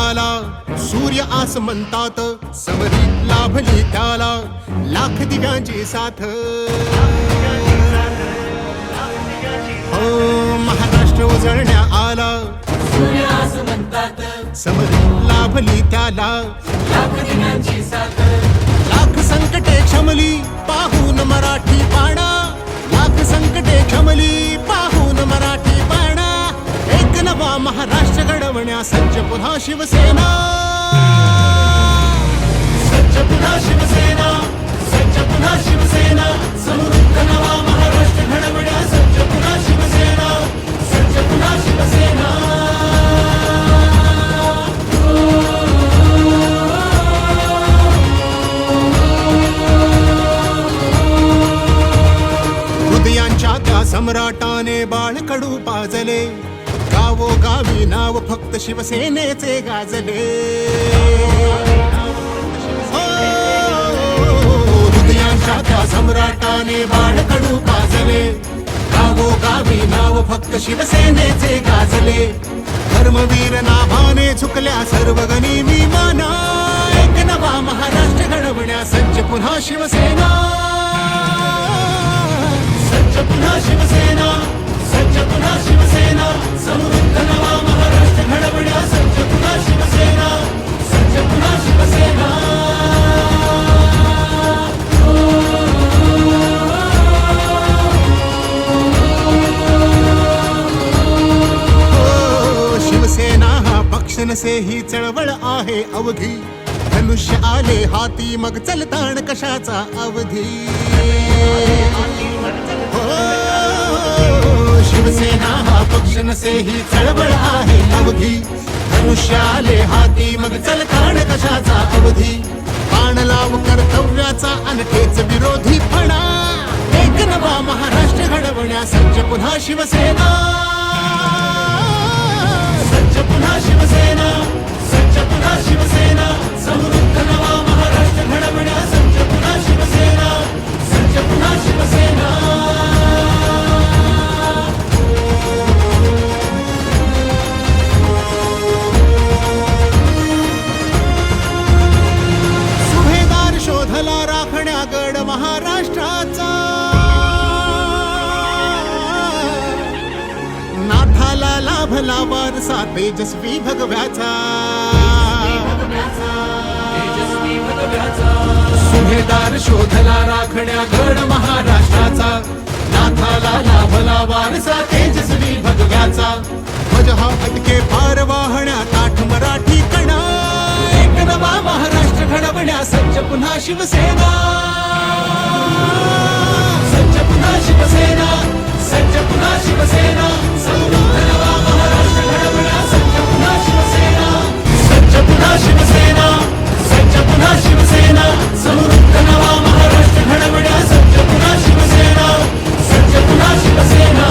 आला, सूर्य आसमंतात समरीत लाभली त्याला लाख दिव्यांची साथ. हो महाराष्ट्र उजळण्या आला, सूर्य आसमंतात समरीत लाभली त्याला लाख दिव्यांची साथ. लाख संकटे क्षमली पाहून मराठी पाणा, लाख संकटे क्षमली पाहून मराठी पाणा. एक नवा महाराष्ट्र घडवण्या सज्ज पुन्हा शिवसेना, सज्ज पुन्हा शिवसेना, सज्ज पुन्हा शिवसेना. समृद्ध नवा महाराष्ट्र घडवण्या सज्ज पुन्हा शिवसेना, सज्ज पुन्हा शिवसेना. हृदयांच्या त्या सम्राटाने बाळकडू पाजले, गावोगावी नाव फक्त शिवसेनेचे गाजले. हो, हृदयांच्या त्या सम्राटाने बाळकडू पाजले, गावोगावी नाव फक्त शिवसेनेचे गाजले. धर्मवीर नाभाने झुकल्या सर्व गणी विमाना, एक नवा महाराष्ट्र घडवण्या सज्ज पुन्हा शिवसेना, सज्ज पुन्हा शिवसेना, सज्ज पुन्हा शिवसेना. समृद्ध नवा महाराष्ट्र घडवण्या सज्ज पुन्हा शिवसेना, सज्ज पुन्हा शिवसेना. हो, शिवसेना हा पक्ष नसे ही चळवळ आहे अवघी. धनुष्य आले हाती मग चलताण कशाचा अवधी. शिवसेना हा पक्ष नसे ही चळवळ आहे अवघी. धनुष्य आले हाती मग चलताण कशाचा अवधी. बाण लाव कर्तव्याचा अनखेच विरोधी फणा, एक नवा महाराष्ट्र घडवण्या सज्ज पुन्हा शिवसेना, सज्ज पुन्हा शिवसेना, सज्ज पुन्हा शिवसेना. समृद्ध नवा महाराष्ट्र घडवण्या सज्ज पुन्हा शिवसेना, सज्ज पुन्हा शिवसेना. शोधला राखण्या गड महाराष्ट्राचा, नाथाला लाभला वारसा तेजस्वी भगव्याचा. सुभेदार शोधला राखण्या गड महाराष्ट्राचा, नाथाला लाभला वारसा तेजस्वी भगव्याचा. ध्वज हा अटके पार वाहण्या ताठ मराठी कणा, एक नवा महाराष्ट्र घडवण्या सज्ज पुन्हा शिवसेना, सज्ज पुन्हा शिवसेना, सज्ज पुन्हा शिवसेना. समृद्ध नवा महाराष्ट्र घडवण्या सज्ज पुन्हा शिवसेना, सज्ज पुन्हा शिवसेना, सज्ज पुन्हा शिवसेना. समृद्ध नवा महाराष्ट्र घडवण्या सज्ज पुन्हा शिवसेना, सज्ज पुन्हा शिवसेना.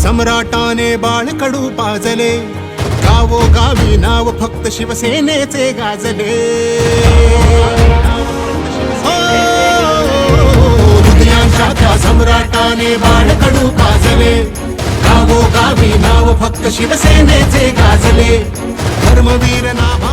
सम्राटाने बाळकडू पाजले, गावोगावी नाव फक्त शिवसेनेचे गाजले. हो, हृदयांच्या त्या सम्राटाने बाळकडू पाजले, गावोगावी नाव फक्त शिवसेनेचे गाजले. धर्मवीर नाभा